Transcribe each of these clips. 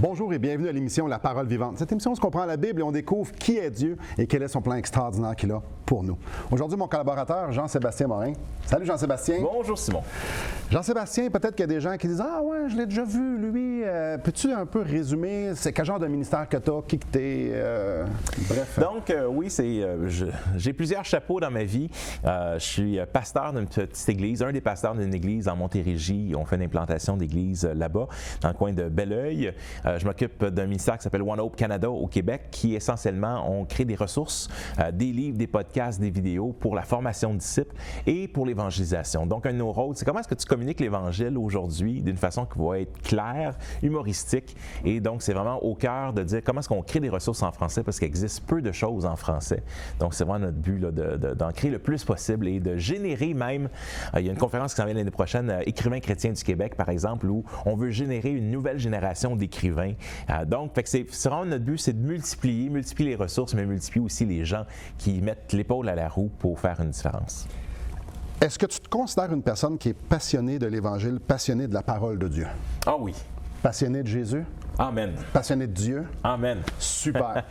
Bonjour et bienvenue à l'émission La Parole Vivante. Cette émission, on se comprend la Bible et on découvre qui est Dieu et quel est son plan extraordinaire qu'il a pour nous. Aujourd'hui, mon collaborateur, Jean-Sébastien Morin. Salut Jean-Sébastien. Bonjour Simon. Jean-Sébastien, peut-être qu'il y a des gens qui disent « Ah ouais, je l'ai déjà vu, lui. Peux-tu un peu résumer, c'est quel genre de ministère que tu as, qui que tu es? Bref. » Donc, oui, j'ai plusieurs chapeaux dans ma vie. Je suis pasteur d'une petite église, un des pasteurs d'une église en Montérégie. On fait une implantation d'église là-bas, dans le coin de Belleuil. Je m'occupe d'un ministère qui s'appelle One Hope Canada au Québec, qui essentiellement, on crée des ressources, des livres, des podcasts, des vidéos pour la formation de disciples et pour l'évangélisation. Donc, un de nos rôles, c'est comment est-ce que tu communiques l'Évangile aujourd'hui d'une façon qui va être claire, humoristique. Et donc, c'est vraiment au cœur de dire comment est-ce qu'on crée des ressources en français parce qu'il existe peu de choses en français. Donc, c'est vraiment notre but là, d'en créer le plus possible et de générer même. Il y a une conférence qui s'en vient l'année prochaine, Écrivains chrétiens du Québec, par exemple, où on veut générer une nouvelle génération d'écrivains. Donc, c'est vraiment notre but, c'est de multiplier les ressources, mais multiplier aussi les gens qui mettent l'épaule à la roue pour faire une différence. Est-ce que tu te considères une personne qui est passionnée de l'Évangile, passionnée de la parole de Dieu? Ah oui. Passionné de Jésus? Amen. Passionné de Dieu? Amen. Super.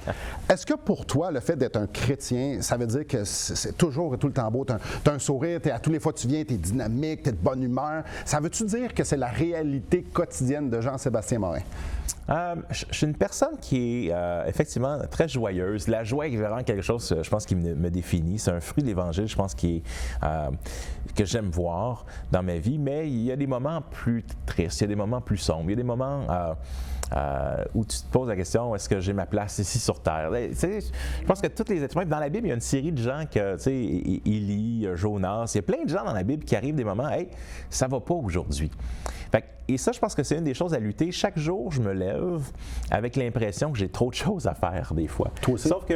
Est-ce que pour toi, le fait d'être un chrétien, ça veut dire que c'est toujours et tout le temps beau? Tu as un sourire, à tous les fois que tu viens, tu es dynamique, tu es de bonne humeur. Ça veut-tu dire que c'est la réalité quotidienne de Jean-Sébastien Morin? Je suis une personne qui est effectivement très joyeuse. La joie est vraiment quelque chose, je pense, qui me définit. C'est un fruit de l'Évangile, je pense, que j'aime voir dans ma vie. Mais il y a des moments plus tristes, il y a des moments plus sombres, il y a des moments où tu te poses la question, est-ce que j'ai ma place ici sur Terre? Je pense que tous les êtres humains, dans la Bible, il y a une série de gens que, tu sais, Élie, Jonas, il y a plein de gens dans la Bible qui arrivent des moments, hey, ça va pas aujourd'hui. Et ça, je pense que c'est une des choses à lutter. Chaque jour, je me lève avec l'impression que j'ai trop de choses à faire des fois. Toi aussi? Sauf que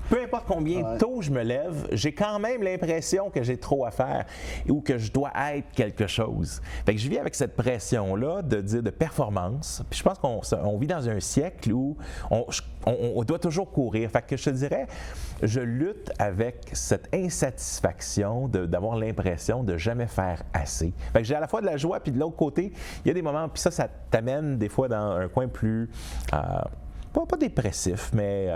peu importe combien tôt je me lève, j'ai quand même l'impression que j'ai trop à faire ou que je dois être quelque chose. Fait que je vis avec cette pression-là de performance. Puis je pense qu'on vit dans un siècle où on doit toujours courir. Fait que je te dirais, je lutte avec cette insatisfaction d'avoir l'impression de jamais faire assez. Fait que j'ai à la fois de la joie, puis de l'autre côté, il y a des moments, puis ça t'amène des fois dans un coin plus... Pas dépressif, mais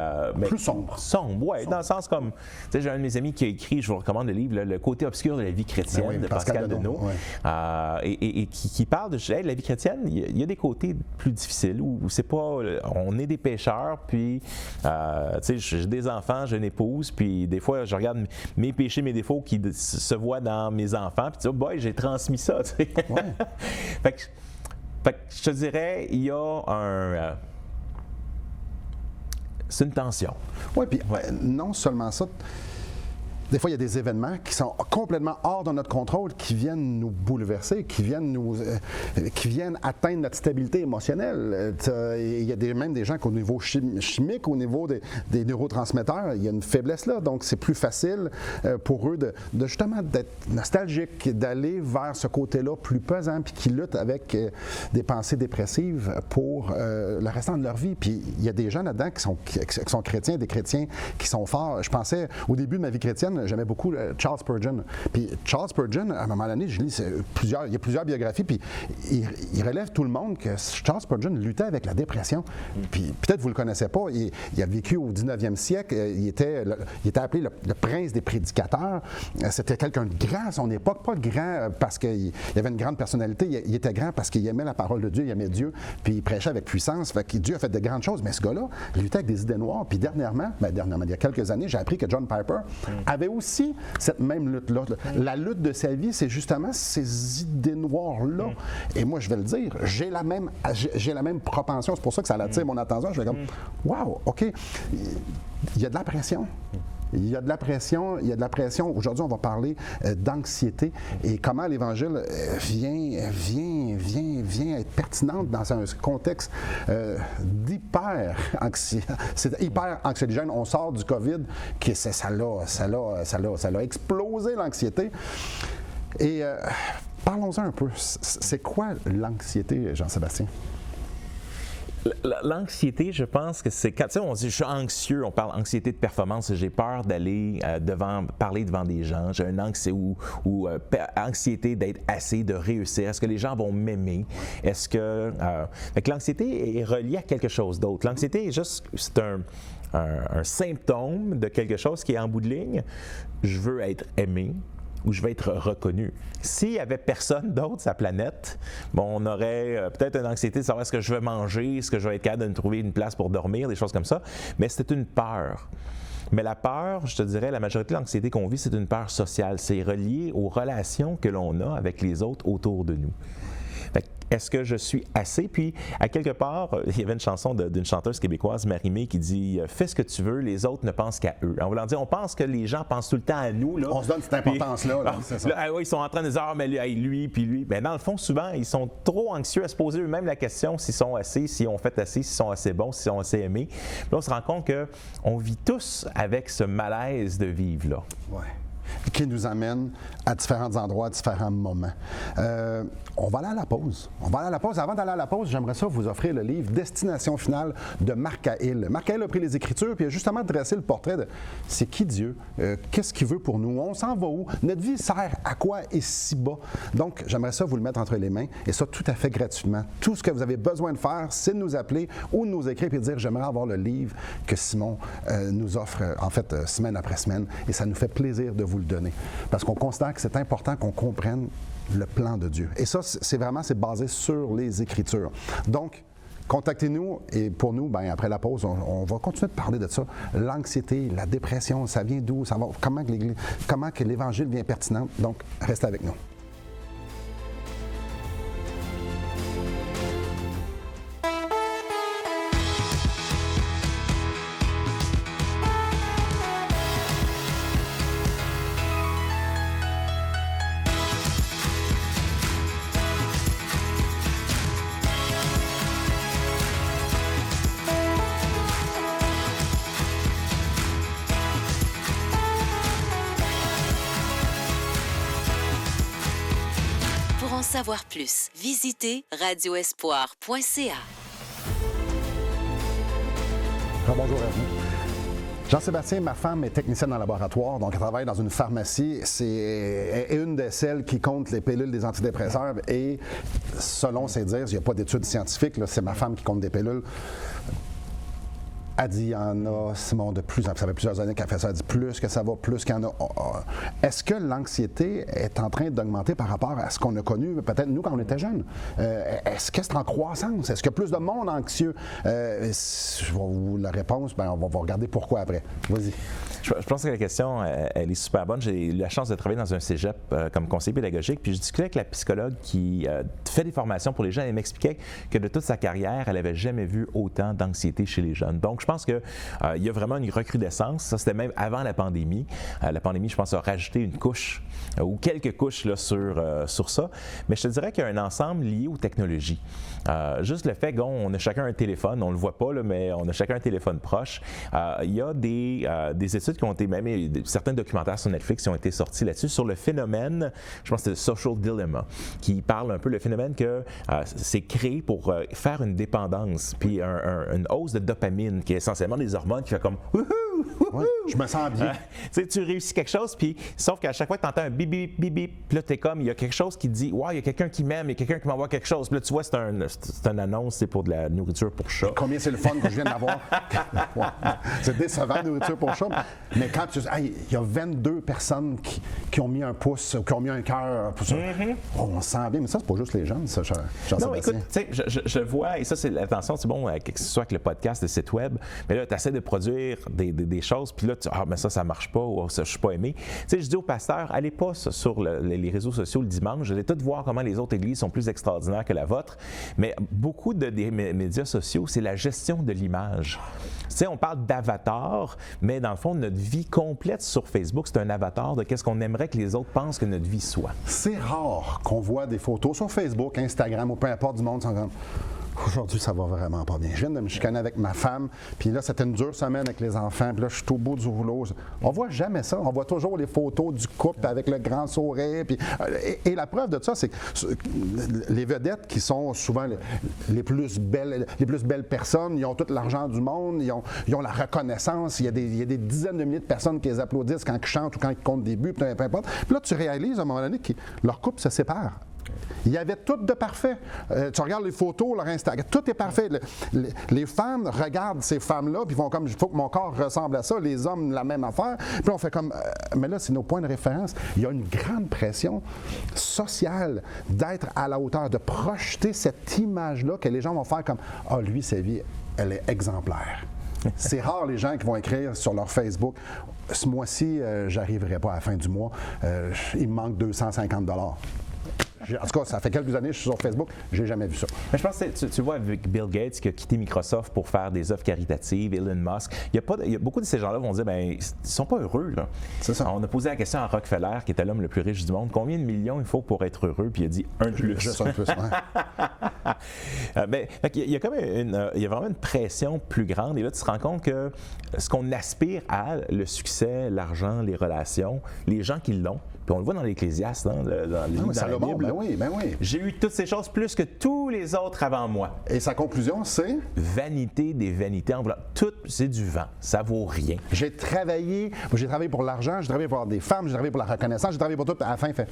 plus sombre. Sombre, oui, dans le sens comme... Tu sais, j'ai un de mes amis qui a écrit, je vous recommande le livre, Le côté obscur de la vie chrétienne, de Pascal Deneau, et qui parle de la vie chrétienne, il y a des côtés plus difficiles, où c'est pas... On est des pécheurs, puis, tu sais, j'ai des enfants, j'ai une épouse, puis des fois, je regarde mes péchés, mes défauts qui se voient dans mes enfants, puis tu dis, oh boy, j'ai transmis ça, tu sais. Ouais. Fait que je te dirais, il y a c'est une tension. Oui, puis non seulement ça, des fois, il y a des événements qui sont complètement hors de notre contrôle, qui viennent nous bouleverser, qui viennent atteindre notre stabilité émotionnelle. Il y a même des gens qu'au niveau chimique, au niveau des neurotransmetteurs, il y a une faiblesse là. Donc, c'est plus facile pour eux de justement d'être nostalgiques, d'aller vers ce côté-là plus pesant, puis qui luttent avec des pensées dépressives pour le restant de leur vie. Puis, il y a des gens là-dedans qui sont chrétiens, des chrétiens qui sont forts. Je pensais, au début de ma vie chrétienne, j'aimais beaucoup Charles Spurgeon. Puis Charles Spurgeon, à un moment donné, je lis il y a plusieurs biographies, puis il relève tout le monde que Charles Spurgeon luttait avec la dépression. Puis peut-être vous ne le connaissez pas, il a vécu au 19e siècle, il était appelé le prince des prédicateurs. C'était quelqu'un de grand à son époque, pas grand parce qu'il avait une grande personnalité, il était grand parce qu'il aimait la parole de Dieu, il aimait Dieu, puis il prêchait avec puissance. Fait que Dieu a fait de grandes choses, mais ce gars-là, il luttait avec des idées noires. Puis dernièrement, il y a quelques années, j'ai appris que John Piper avait aussi cette même lutte-là. La lutte de sa vie, c'est justement ces idées noires-là. Et moi, je vais le dire, j'ai la même propension. C'est pour ça que ça attire mon attention. Je vais comme, wow, OK, il y a de la pression. Il y a de la pression. Aujourd'hui, on va parler d'anxiété et comment l'Évangile vient être pertinente dans un contexte c'est hyper anxiogène. On sort du COVID, ça l'a explosé l'anxiété. Et parlons-en un peu. C'est quoi l'anxiété, Jean-Sébastien? L'anxiété, je pense que c'est quand on dit je suis anxieux, on parle anxiété de performance, j'ai peur d'aller parler devant des gens, j'ai une anxiété d'être assez, de réussir, est-ce que les gens vont m'aimer, est-ce que... Fait que l'anxiété est reliée à quelque chose d'autre. L'anxiété est juste, c'est un symptôme de quelque chose qui est en bout de ligne, je veux être aimé, où je vais être reconnu. S'il n'y avait personne d'autre sur la planète, on aurait peut-être une anxiété de savoir est-ce que je vais manger, est-ce que je vais être capable de me trouver une place pour dormir, des choses comme ça, mais c'était une peur. Mais la peur, je te dirais, la majorité de l'anxiété qu'on vit, c'est une peur sociale. C'est relié aux relations que l'on a avec les autres autour de nous. Fait que, est-ce que je suis assez? Puis, à quelque part, il y avait une chanson d'une chanteuse québécoise, Marie-Mé, qui dit « Fais ce que tu veux, les autres ne pensent qu'à eux. » En voulant dire, on pense que les gens pensent tout le temps à nous. Là. On se donne cette importance-là. C'est ça. Là, ils sont en train de dire « Ah, mais lui, puis lui. » Mais dans le fond, souvent, ils sont trop anxieux à se poser eux-mêmes la question s'ils sont assez, s'ils ont fait assez, s'ils sont assez bons, s'ils sont assez aimés. Puis là, on se rend compte qu'on vit tous avec ce malaise de vivre là. Ouais. Qui nous amène à différents endroits, à différents moments. On va aller à la pause. Avant d'aller à la pause, j'aimerais ça vous offrir le livre « Destination finale » de Marc Hahil. Marc Hahil a pris les Écritures puis a justement dressé le portrait de c'est qui Dieu, qu'est-ce qu'il veut pour nous, on s'en va où, notre vie sert à quoi ici-bas. Donc, j'aimerais ça vous le mettre entre les mains et ça tout à fait gratuitement. Tout ce que vous avez besoin de faire, c'est de nous appeler ou de nous écrire et de dire « J'aimerais avoir le livre que Simon nous offre, semaine après semaine. » Et ça nous fait plaisir de vous le donner. Parce qu'on considère que c'est important qu'on comprenne le plan de Dieu. Et ça, c'est basé sur les Écritures. Donc, contactez-nous et pour nous, après la pause, on va continuer de parler de ça. L'anxiété, la dépression, ça vient d'où? Comment que l'Évangile vient pertinent? Donc, restez avec nous. Pour en savoir plus, visitez radioespoir.ca. Bonjour à vous. Jean-Sébastien, ma femme est technicienne en laboratoire, donc elle travaille dans une pharmacie. C'est une de celles qui compte les pilules des antidépresseurs et selon ses dires, il n'y a pas d'études scientifiques, là, c'est ma femme qui compte des pilules. Elle dit, il y en a, Simon, de plus en plus. Ça fait plusieurs années qu'elle fait ça. Elle dit, plus que ça va, plus qu'il y en a. Est-ce que l'anxiété est en train d'augmenter par rapport à ce qu'on a connu, peut-être nous, quand on était jeunes? Est-ce que c'est en croissance? Est-ce qu'il y a plus de monde anxieux? Je vais vous la réponse, on va regarder pourquoi après. Vas-y. Je pense que la question, elle est super bonne. J'ai eu la chance de travailler dans un cégep comme conseiller pédagogique, puis je discutais avec la psychologue qui fait des formations pour les jeunes. Elle m'expliquait que de toute sa carrière, elle n'avait jamais vu autant d'anxiété chez les jeunes. Donc, je pense qu'il y a vraiment une recrudescence. Ça, c'était même avant la pandémie. La pandémie, je pense, a rajouté une couche ou quelques couches là, sur ça. Mais je te dirais qu'il y a un ensemble lié aux technologies. Juste le fait qu'on a chacun un téléphone, on ne le voit pas, là, mais on a chacun un téléphone proche. Il y a des études qui ont été, même certains documentaires sur Netflix qui ont été sortis là-dessus, sur le phénomène, je pense que c'est le Social Dilemma, qui parle un peu le phénomène que c'est créé pour faire une dépendance, puis une hausse de dopamine, qui est essentiellement des hormones qui fait comme ouais, je me sens bien. Tu réussis quelque chose, puis sauf qu'à chaque fois que tu entends un bip, bip, bip, bip, puis là, t'es comme, il y a quelque chose qui dit, ouais, il y a quelqu'un qui m'aime, il y a quelqu'un qui m'envoie quelque chose. Puis là, tu vois, c'est une annonce, c'est pour de la nourriture pour chat. Combien c'est le fun que je viens d'avoir? Ouais. C'est décevant, la nourriture pour chat. Mais quand tu dis, il y a 22 personnes qui ont mis un pouce, qui ont mis un cœur pour ça. Mm-hmm. Oh, on se sent bien, mais ça, c'est pas juste les jeunes, ça, non, écoute, tu sais, je vois, et ça, c'est l'attention, c'est bon, que ce soit avec le podcast, le site web, mais là, tu essaies de produire des choses, puis là, mais ça marche pas, ou ça, je suis pas aimé. Tu sais, je dis aux pasteurs, allez pas sur les réseaux sociaux le dimanche, allez tout voir comment les autres églises sont plus extraordinaires que la vôtre, mais beaucoup des médias sociaux, c'est la gestion de l'image. Tu sais, on parle d'avatar, mais dans le fond, notre vie complète sur Facebook, c'est un avatar de qu'est-ce qu'on aimerait que les autres pensent que notre vie soit. C'est rare qu'on voit des photos sur Facebook, Instagram ou peu importe du monde sans comme Aujourd'hui, ça va vraiment pas bien. Je viens de me chicaner avec ma femme, puis là, c'était une dure semaine avec les enfants, puis là, je suis au bout du rouleau. On voit jamais ça. On voit toujours les photos du couple avec le grand sourire. Puis, et la preuve de ça, c'est que les vedettes qui sont souvent les plus belles personnes, ils ont tout l'argent du monde, ils ont la reconnaissance, il y a des dizaines de milliers de personnes qui les applaudissent quand ils chantent ou quand ils comptent des buts, peu importe. Puis là, tu réalises à un moment donné que leur couple se sépare. Il y avait tout de parfait. Tu regardes les photos, leur Instagram, tout est parfait. Les fans regardent ces femmes-là, puis vont comme, il faut que mon corps ressemble à ça, les hommes, la même affaire. Puis on fait comme, mais là, c'est nos points de référence. Il y a une grande pression sociale d'être à la hauteur, de projeter cette image-là que les gens vont faire comme, ah, lui, sa vie, elle est exemplaire. C'est rare les gens qui vont écrire sur leur Facebook, ce mois-ci, j'arriverai pas à la fin du mois, il me manque 250 $. En tout cas, ça fait quelques années que je suis sur Facebook, j'ai jamais vu ça. Mais je pense que tu vois avec Bill Gates qui a quitté Microsoft pour faire des offres caritatives, Elon Musk, il y a beaucoup de ces gens-là vont dire ben ils sont pas heureux là. C'est ça. On a posé la question à Rockefeller, qui était l'homme le plus riche du monde, combien de millions il faut pour être heureux, puis il a dit un de plus. Juste un plus, ouais. Il y a comme il y a vraiment une pression plus grande et là tu te rends compte que ce qu'on aspire à, le succès, l'argent, les relations, les gens qui l'ont. Puis on le voit dans l'Ecclésiaste, dans la Bible. Ben oui. J'ai eu toutes ces choses plus que tous les autres avant moi. Et sa conclusion, c'est? Vanité des vanités. Tout, c'est du vent. Ça vaut rien. J'ai travaillé pour l'argent, j'ai travaillé pour des femmes, j'ai travaillé pour la reconnaissance, j'ai travaillé pour tout. À la fin, il fait...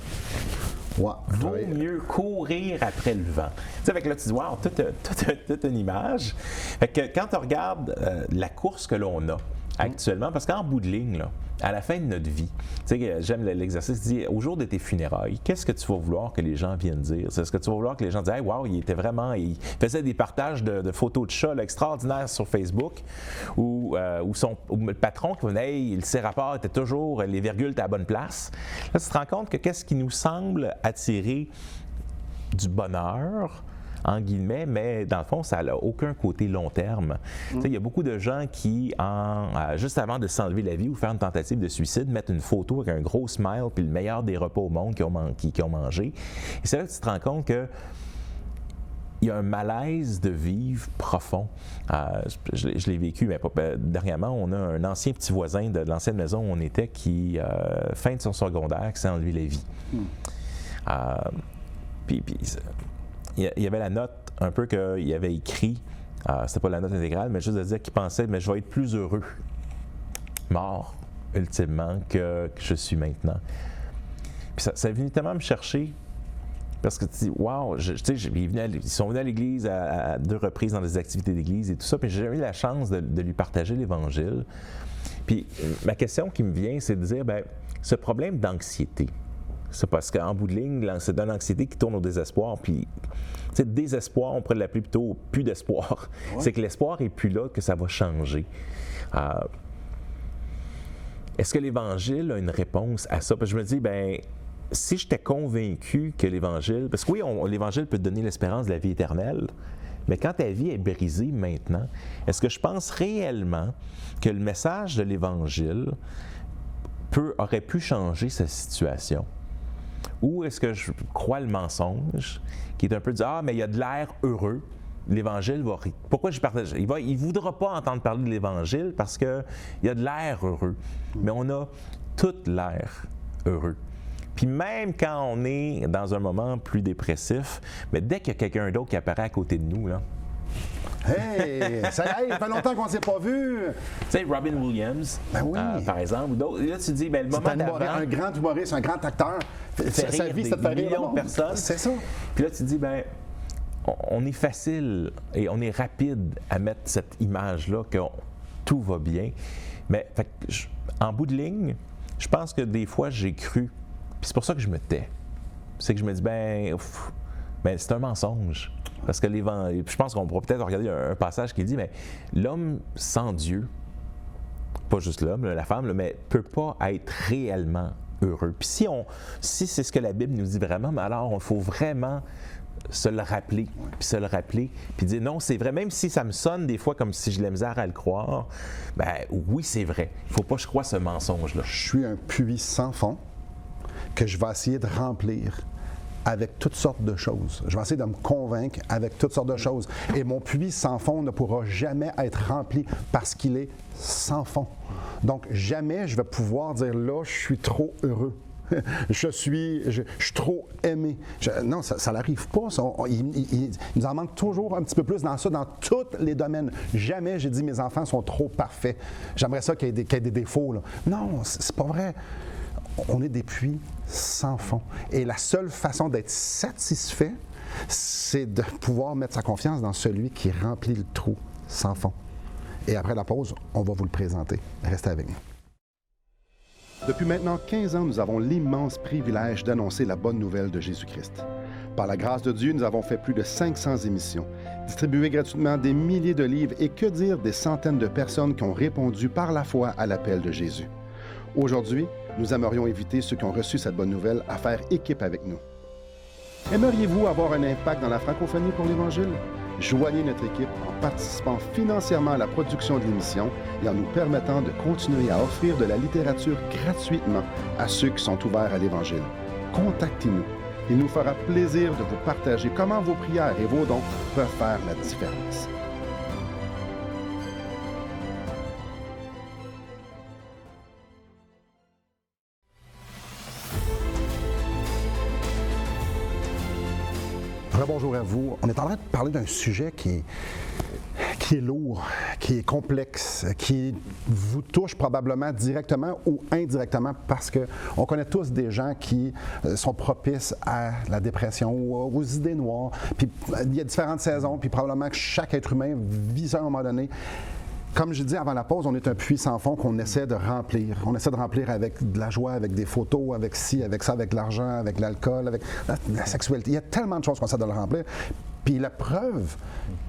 Ouais, vaut mieux courir après le vent. Tu sais, avec là, tu dis, wow, toute une image. Fait que quand tu regardes la course que l'on a actuellement, parce qu'en bout de ligne, là, à la fin de notre vie, tu sais, j'aime l'exercice, tu dis, au jour de tes funérailles, qu'est-ce que tu vas vouloir que les gens viennent dire? Est-ce que tu vas vouloir que les gens disent, hey, wow, il faisait des partages de photos de chats là, extraordinaires sur Facebook, ou le patron qui venait, hey, ses rapports étaient toujours, les virgules étaient à la bonne place. Là, tu te rends compte que qu'est-ce qui nous semble attirer du bonheur, en guillemets, mais dans le fond, ça n'a aucun côté long terme. Il y a beaucoup de gens qui, juste avant de s'enlever la vie ou faire une tentative de suicide, mettent une photo avec un gros smile puis le meilleur des repas au monde qu'ils ont mangé. Et c'est là que tu te rends compte que il y a un malaise de vivre profond. Je l'ai vécu, mais dernièrement, on a un ancien petit voisin de l'ancienne maison où on était qui, fin de son secondaire, qui s'est enlevé la vie. Puis il y avait la note un peu qu'il avait écrit, c'était pas la note intégrale, mais juste de dire qu'il pensait, mais je vais être plus heureux, mort, ultimement, que je suis maintenant. Puis ça est venu tellement me chercher, parce que tu dis, wow, ils sont venus à l'église à 2 reprises dans des activités d'église et tout ça, puis j'ai jamais eu la chance de lui partager l'Évangile. Puis ma question qui me vient, c'est de dire, bien, ce problème d'anxiété, c'est parce qu'en bout de ligne, c'est de l'anxiété qui tourne au désespoir. Puis, tu sais, désespoir, on pourrait l'appeler plutôt plus d'espoir. Ouais. C'est que l'espoir n'est plus là, que ça va changer. Est-ce que l'Évangile a une réponse à ça? Parce que je me dis, bien, si j'étais convaincu que l'Évangile... Parce que oui, l'Évangile peut te donner l'espérance de la vie éternelle, mais quand ta vie est brisée maintenant, est-ce que je pense réellement que le message de l'Évangile aurait pu changer sa situation? Ou est-ce que je crois le mensonge, qui est un peu de dire, ah, mais il y a de l'air heureux, l'Évangile va... Pourquoi je partage? Il ne voudra pas entendre parler de l'Évangile parce qu'il y a de l'air heureux. Mais on a tout l'air heureux. Puis même quand on est dans un moment plus dépressif, mais dès qu'il y a quelqu'un d'autre qui apparaît à côté de nous, là, hey, ça fait longtemps qu'on ne s'est pas vu. Tu sais, Robin Williams, par exemple, ou d'autres. Là, tu te dis, ben, le moment d'avant... un grand humoriste, un grand acteur. Sa vie, ça te fait rire millions de personnes. C'est ça. Puis là, tu te dis, ben, on est facile et on est rapide à mettre cette image-là que tout va bien. Mais en bout de ligne, je pense que des fois, j'ai cru. Puis c'est pour ça que je me tais. C'est que je me dis, ben c'est un mensonge. Parce que je pense qu'on pourra peut-être regarder un passage qui dit, mais l'homme sans Dieu, pas juste l'homme, la femme, mais peut pas être réellement heureux. Puis si c'est ce que la Bible nous dit vraiment, mais alors il faut vraiment se le rappeler, puis dire non, c'est vrai, même si ça me sonne des fois comme si j'ai de la misère à le croire, ben oui, c'est vrai. Il ne faut pas que je croie ce mensonge-là. Je suis un puits sans fond que je vais essayer de remplir avec toutes sortes de choses. Je vais essayer de me convaincre avec toutes sortes de choses. Et mon puits sans fond ne pourra jamais être rempli parce qu'il est sans fond. Donc, jamais je vais pouvoir dire là, je suis trop heureux. Je suis trop aimé. Non, ça n'arrive pas. Il nous en manque toujours un petit peu plus dans ça, dans tous les domaines. Jamais j'ai dit mes enfants sont trop parfaits. J'aimerais ça qu'il y ait des défauts. Là. Non, c'est pas vrai. On est des puits sans fond. Et la seule façon d'être satisfait, c'est de pouvoir mettre sa confiance dans celui qui remplit le trou sans fond. Et après la pause, on va vous le présenter. Restez avec nous. Depuis maintenant 15 ans, nous avons l'immense privilège d'annoncer la bonne nouvelle de Jésus-Christ. Par la grâce de Dieu, nous avons fait plus de 500 émissions, distribué gratuitement des milliers de livres et que dire des centaines de personnes qui ont répondu par la foi à l'appel de Jésus. Aujourd'hui, nous aimerions inviter ceux qui ont reçu cette bonne nouvelle à faire équipe avec nous. Aimeriez-vous avoir un impact dans la francophonie pour l'Évangile? Joignez notre équipe en participant financièrement à la production de l'émission et en nous permettant de continuer à offrir de la littérature gratuitement à ceux qui sont ouverts à l'Évangile. Contactez-nous. Il nous fera plaisir de vous partager comment vos prières et vos dons peuvent faire la différence. Bonjour à vous. On est en train de parler d'un sujet qui est lourd, qui est complexe, qui vous touche probablement directement ou indirectement parce qu'on connaît tous des gens qui sont propices à la dépression ou aux idées noires. Puis il y a différentes saisons, puis probablement que chaque être humain vit ça à un moment donné. Comme je dis avant la pause, on est un puits sans fond qu'on essaie de remplir. On essaie de remplir avec de la joie, avec des photos, avec ci, avec ça, avec l'argent, avec l'alcool, avec la sexualité. Il y a tellement de choses qu'on essaie de le remplir. Puis la preuve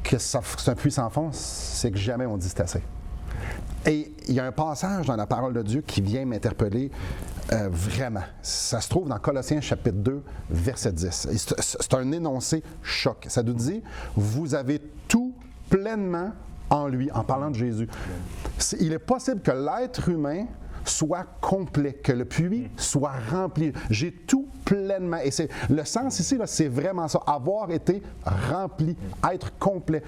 que c'est un puits sans fond, c'est que jamais on dit c'est assez. Et il y a un passage dans la parole de Dieu qui vient m'interpeller vraiment. Ça se trouve dans Colossiens chapitre 2, verset 10. C'est un énoncé choc. Ça nous dit « Vous avez tout pleinement en lui », en parlant de Jésus. Il est possible que l'être humain soit complet, que le puits soit rempli. J'ai tout pleinement. Et c'est le sens ici, là, c'est vraiment ça, avoir été rempli, être complet.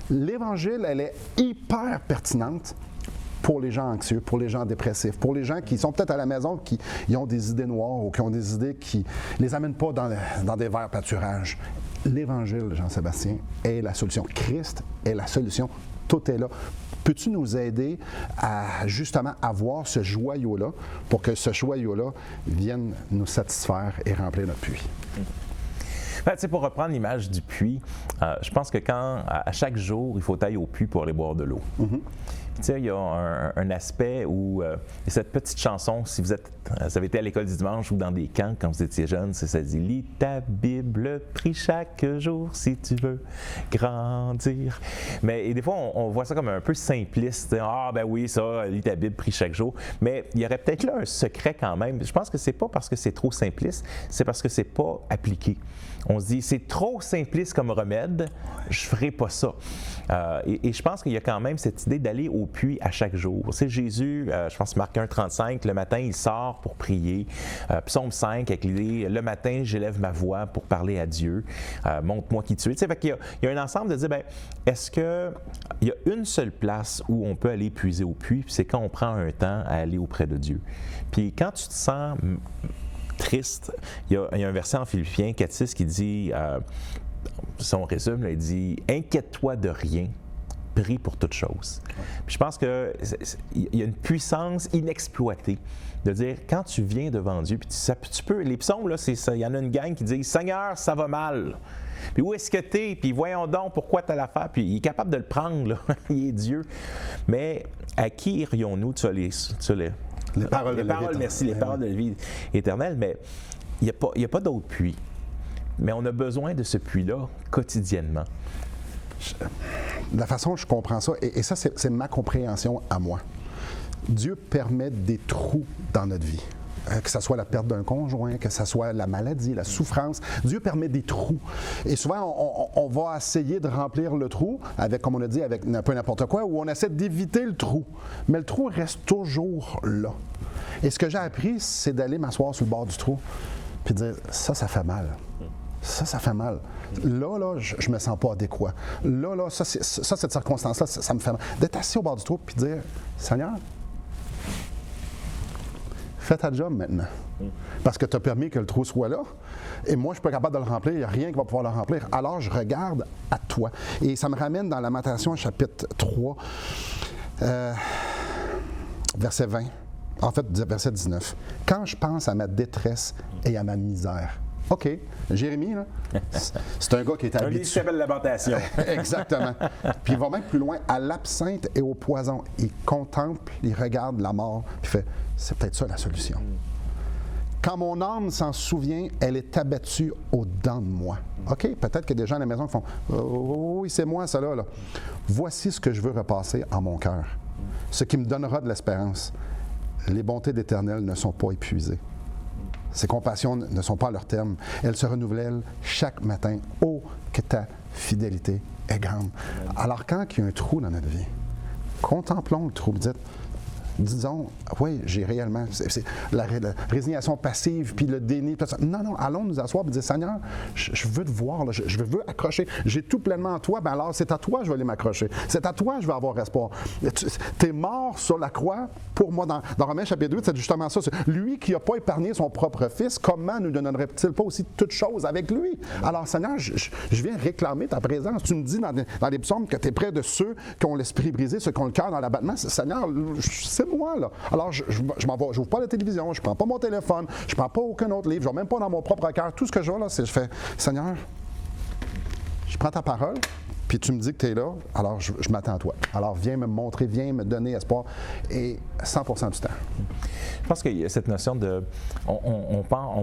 L'Évangile, elle est hyper pertinente pour les gens anxieux, pour les gens dépressifs, pour les gens qui sont peut-être à la maison, qui ont des idées noires ou qui ont des idées qui ne les amènent pas dans des verts pâturages. L'Évangile, Jean-Sébastien, est la solution. Christ est la solution. Tout est là. Peux-tu nous aider à justement avoir ce joyau-là pour que ce joyau-là vienne nous satisfaire et remplir notre puits? Ben, pour reprendre l'image du puits, je pense que à chaque jour, il faut aller au puits pour aller boire de l'eau. Il y a un aspect où cette petite chanson, si vous avez été à l'école du dimanche ou dans des camps quand vous étiez jeune, ça dit « Lis ta Bible, prie chaque jour si tu veux grandir ». Mais des fois, on voit ça comme un peu simpliste. Ah ben oui, ça, lis ta Bible, prie chaque jour. Mais il y aurait peut-être là un secret quand même. Je pense que c'est pas parce que c'est trop simpliste, c'est parce que c'est pas appliqué. On se dit, c'est trop simpliste comme remède, je ne ferai pas ça. Et je pense qu'il y a quand même cette idée d'aller au puits à chaque jour. C'est Jésus, je pense Marc 1,35, le matin, il sort pour prier. Psaume 5, avec l'idée, le matin, j'élève ma voix pour parler à Dieu. Montre-moi qui tu es. Il y a un ensemble de dire, est-ce qu'il y a une seule place où on peut aller puiser au puits, c'est quand on prend un temps à aller auprès de Dieu. Puis quand tu te sens triste, il y a un verset en Philippiens 4,6 qui dit, si on résume, là, il dit « Inquiète-toi de rien, prie pour toutes choses. » Puis je pense qu'il y a une puissance inexploitée de dire, quand tu viens devant Dieu, puis tu peux, les psaumes, là, il y en a une gang qui dit « Seigneur, ça va mal. » Puis où est-ce que tu es? Puis voyons donc pourquoi tu as l'affaire. Puis il est capable de le prendre, là. Il est Dieu. Mais à qui irions-nous? Les paroles de la vie. Merci, les paroles de la vie éternelle. Mais il n'y a pas d'autre puits. Mais on a besoin de ce puits-là quotidiennement. La façon dont je comprends ça, et ça, c'est ma compréhension à moi. Dieu permet des trous dans notre vie. Que ce soit la perte d'un conjoint, que ce soit la maladie, la souffrance. Dieu permet des trous. Et souvent, on va essayer de remplir le trou avec, comme on a dit, avec un peu n'importe quoi, ou on essaie d'éviter le trou. Mais le trou reste toujours là. Et ce que j'ai appris, c'est d'aller m'asseoir sur le bord du trou. puis dire ça fait mal. Ça fait mal. Là, je me sens pas adéquat. Là, cette circonstance-là, ça me fait mal. D'être assis au bord du trou puis dire Seigneur, fais ta job maintenant. Parce que tu as permis que le trou soit là. Et moi, je ne suis pas capable de le remplir. Il n'y a rien qui va pouvoir le remplir. Alors, je regarde à toi. Et ça me ramène dans Lamentation, chapitre 3, verset 20. En fait, verset 19. Quand je pense à ma détresse et à ma misère. OK, Jérémie, là, c'est un gars qui est habitué. Un livre qui s'appelle Lamentation. Exactement. Puis il va même plus loin, à l'absinthe et au poison. Il contemple, il regarde la mort, puis il fait, c'est peut-être ça la solution. Quand mon âme s'en souvient, elle est abattue au-dedans de moi. OK, peut-être qu'il y a des gens à la maison qui font, oui, c'est moi, ça là. Voici ce que je veux repasser en mon cœur, ce qui me donnera de l'espérance. Les bontés de l'Éternel ne sont pas épuisées. Ses compassions ne sont pas à leur terme. Elles se renouvellent chaque matin. Oh, que ta fidélité est grande. Alors, quand il y a un trou dans notre vie, contemplons le trou. Disons, oui, j'ai réellement... C'est la résignation passive, puis le déni. Puis ça. Non, allons nous asseoir et dire, Seigneur, je veux te voir, là, je veux accrocher. J'ai tout pleinement en toi, bien alors c'est à toi que je vais aller m'accrocher. C'est à toi que je vais avoir espoir. Tu es mort sur la croix pour moi. Dans Romains chapitre 8, c'est justement ça. C'est lui qui n'a pas épargné son propre fils, comment nous donnerait-il pas aussi toutes choses avec lui? Alors, Seigneur, je viens réclamer ta présence. Tu me dis dans les psaumes que tu es près de ceux qui ont l'esprit brisé, ceux qui ont le cœur dans l'abattement. Seigneur, c'est moi, là. Alors, je m'en vais, j'ouvre pas la télévision, je prends pas mon téléphone, je prends pas aucun autre livre, je vais même pas dans mon propre cœur. Tout ce que je vois, là, c'est je fais, Seigneur, je prends ta parole, puis tu me dis que tu es là, alors je m'attends à toi. Alors, viens me montrer, viens me donner espoir, et 100% du temps. Je pense qu'il y a cette notion de... On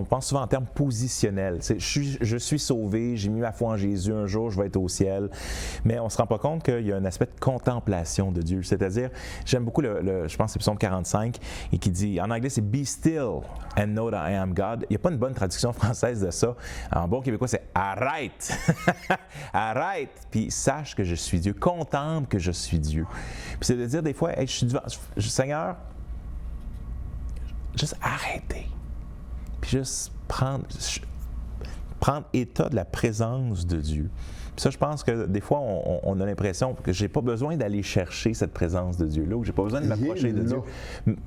pense souvent en termes positionnels. Je suis sauvé, j'ai mis ma foi en Jésus, un jour je vais être au ciel. Mais on ne se rend pas compte qu'il y a un aspect de contemplation de Dieu. C'est-à-dire, j'aime beaucoup, je pense que c'est Psaume 45, et qui dit, en anglais, c'est « Be still and know that I am God ». Il n'y a pas une bonne traduction française de ça. En bon québécois, c'est « Arrête ». Arrête, puis sache que je suis Dieu. Contemple que je suis Dieu. Puis c'est de dire des fois, hey, je suis devant... Seigneur, juste arrêter, puis juste prendre état de la présence de Dieu. Puis ça, je pense que des fois, on a l'impression que j'ai pas besoin d'aller chercher cette présence de Dieu-là, ou j'ai pas besoin de m'approcher de Dieu.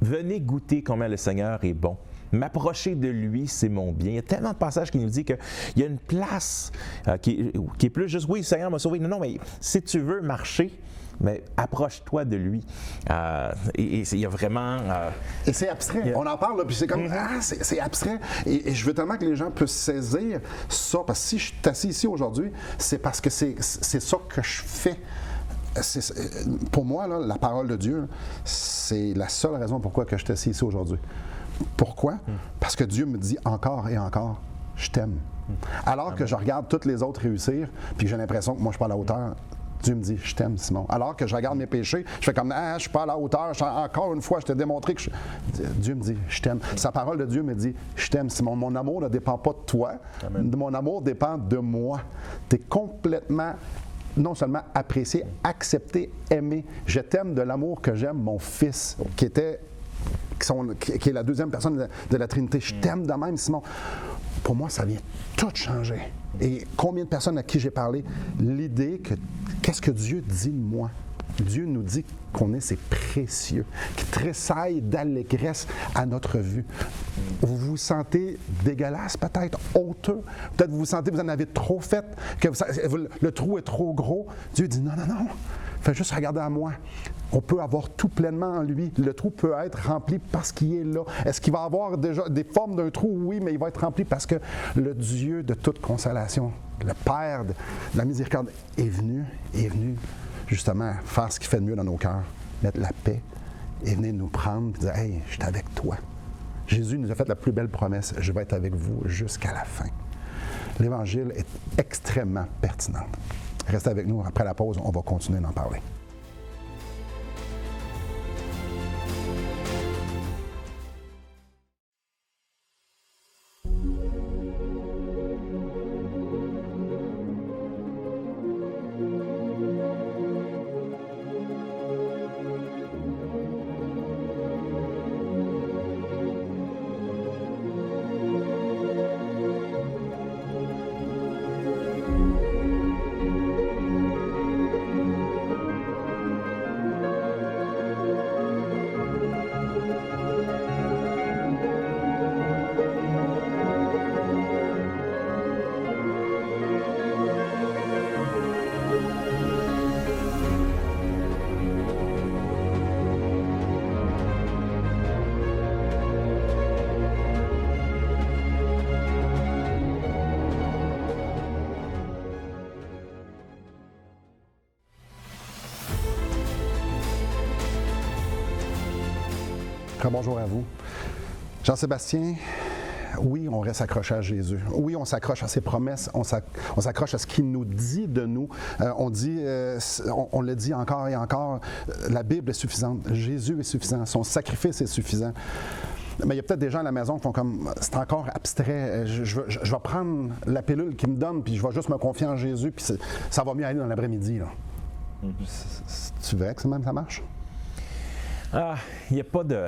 Venez goûter combien le Seigneur est bon. M'approcher de lui, c'est mon bien. Il y a tellement de passages qui nous disent qu'il y a une place qui est plus juste, oui, le Seigneur m'a sauvé. Non, mais si tu veux marcher, mais approche-toi de lui. Et il y a vraiment... Et c'est abstrait. On en parle, là, puis c'est comme, c'est abstrait. Et je veux tellement que les gens puissent saisir ça, parce que si je suis assis ici aujourd'hui, c'est parce que c'est ça que je fais. Pour moi, là, la parole de Dieu, c'est la seule raison pourquoi que je suis assis ici aujourd'hui. Pourquoi? Parce que Dieu me dit encore et encore, je t'aime. Alors que je regarde toutes les autres réussir, puis que j'ai l'impression que moi, je suis pas à la hauteur, Dieu me dit, je t'aime, Simon. Alors que je regarde mes péchés, je fais comme, je suis pas à la hauteur, encore une fois, je t'ai démontré que Dieu me dit, je t'aime. Sa parole de Dieu me dit, je t'aime, Simon. Mon amour ne dépend pas de toi, Amen. Mon amour dépend de moi. Tu es complètement, non seulement apprécié, accepté, aimé. Je t'aime de l'amour que j'aime mon fils, qui est la deuxième personne de la Trinité. Je t'aime de même, Simon. Pour moi, ça vient tout changer. Et combien de personnes à qui j'ai parlé, l'idée que qu'est-ce que Dieu dit de moi? Dieu nous dit qu'on est ses précieux, qui tressaille d'allégresse à notre vue. Vous vous sentez dégueulasse peut-être, honteux, peut-être vous sentez que vous en avez trop fait, que le trou est trop gros. Dieu dit non, fais juste regarder à moi. On peut avoir tout pleinement en lui. Le trou peut être rempli parce qu'il est là. Est-ce qu'il va avoir déjà des formes d'un trou? Oui, mais il va être rempli parce que le Dieu de toute consolation, le Père de la miséricorde est venu justement faire ce qu'il fait de mieux dans nos cœurs, mettre la paix et venir nous prendre et dire « Hey, je suis avec toi ». Jésus nous a fait la plus belle promesse, je vais être avec vous jusqu'à la fin. L'Évangile est extrêmement pertinent. Restez avec nous, après la pause, on va continuer d'en parler. Très bonjour à vous. Jean-Sébastien, oui, on reste accroché à Jésus. Oui, on s'accroche à ses promesses, on s'accroche à ce qu'il nous dit de nous. On le dit encore et encore, la Bible est suffisante, Jésus est suffisant, son sacrifice est suffisant. Mais il y a peut-être des gens à la maison qui font comme, c'est encore abstrait, je vais prendre la pilule qu'il me donne, puis je vais juste me confier en Jésus, puis ça va mieux aller dans l'après-midi. Tu verrais que ça marche? Il n'y a pas de...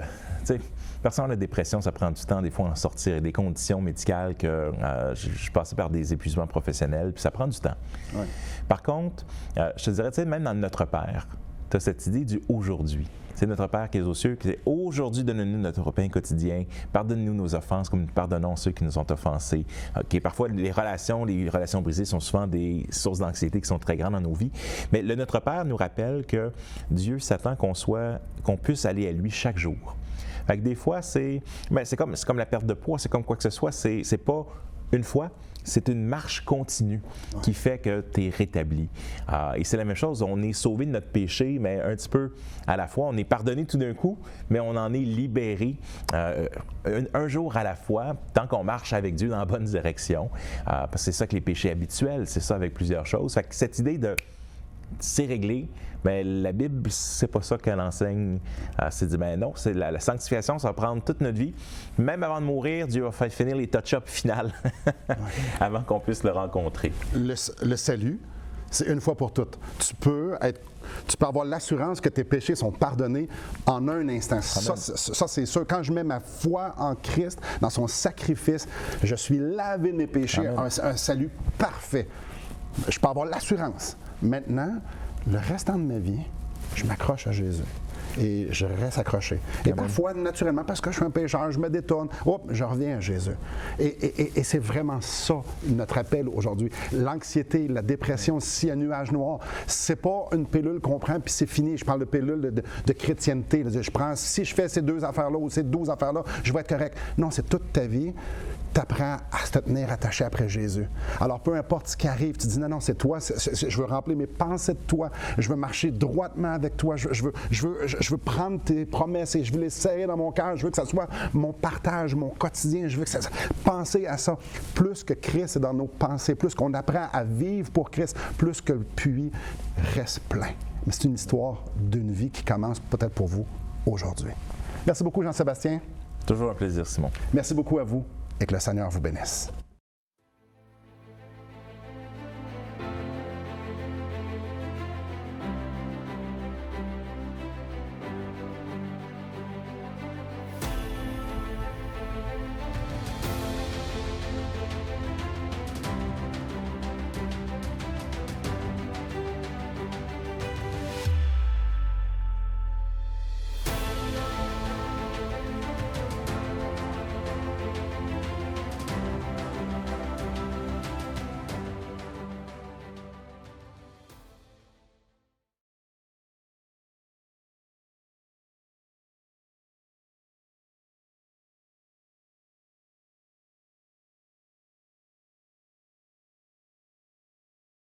Personne la dépression, ça prend du temps des fois à en sortir. Il y a des conditions médicales que je passais par des épuisements professionnels, puis ça prend du temps. Ouais. Par contre, je te dirais, même dans Notre Père, tu as cette idée du aujourd'hui. C'est notre Père qui est aux cieux, qui dit « Aujourd'hui, donne-nous notre pain quotidien, pardonne-nous nos offenses comme nous pardonnons ceux qui nous ont offensés. » Parfois, les relations brisées sont souvent des sources d'anxiété qui sont très grandes dans nos vies. Mais le Notre Père nous rappelle que Dieu s'attend qu'on puisse aller à lui chaque jour. Fait que des fois, c'est comme la perte de poids, c'est comme quoi que ce soit, c'est pas une fois, c'est une marche continue qui fait que tu es rétabli. Et c'est la même chose, on est sauvé de notre péché, mais un petit peu à la fois. On est pardonné tout d'un coup, mais on en est libéré un jour à la fois, tant qu'on marche avec Dieu dans la bonne direction. Parce que c'est ça que les péchés habituels, c'est ça avec plusieurs choses. Fait que cette idée de c'est réglé, mais la Bible, c'est pas ça qu'elle enseigne. C'est dit, ben non, c'est la sanctification, ça va prendre toute notre vie. Même avant de mourir, Dieu va faire finir les touch-ups finales avant qu'on puisse le rencontrer. Le salut, c'est une fois pour toutes. Tu peux avoir l'assurance que tes péchés sont pardonnés en un instant. Ça, c'est sûr. Quand je mets ma foi en Christ, dans son sacrifice, je suis lavé de mes péchés, un salut parfait. Je peux avoir l'assurance. Maintenant, le restant de ma vie, je m'accroche à Jésus. Et je reste accroché. Et parfois, naturellement, parce que je suis un pécheur, je me détourne, je reviens à Jésus. Et c'est vraiment ça, notre appel aujourd'hui. L'anxiété, la dépression, s'il y a un nuage noir, c'est pas une pilule qu'on prend puis c'est fini. Je parle de pilule de chrétienté. Si je fais ces 2 affaires-là ou ces 12 affaires-là, je vais être correct. Non, c'est toute ta vie. Tu apprends à te tenir attaché après Jésus. Alors, peu importe ce qui arrive, tu dis non, c'est toi, je veux remplir mes pensées de toi, je veux marcher droitement avec toi, je veux prendre tes promesses et je veux les serrer dans mon cœur, je veux que ça soit mon partage, mon quotidien, je veux que ça penser à ça. Plus que Christ est dans nos pensées, plus qu'on apprend à vivre pour Christ, plus que le puits reste plein. Mais c'est une histoire d'une vie qui commence peut-être pour vous aujourd'hui. Merci beaucoup, Jean-Sébastien. Toujours un plaisir, Simon. Merci beaucoup à vous. Et que le Seigneur vous bénisse.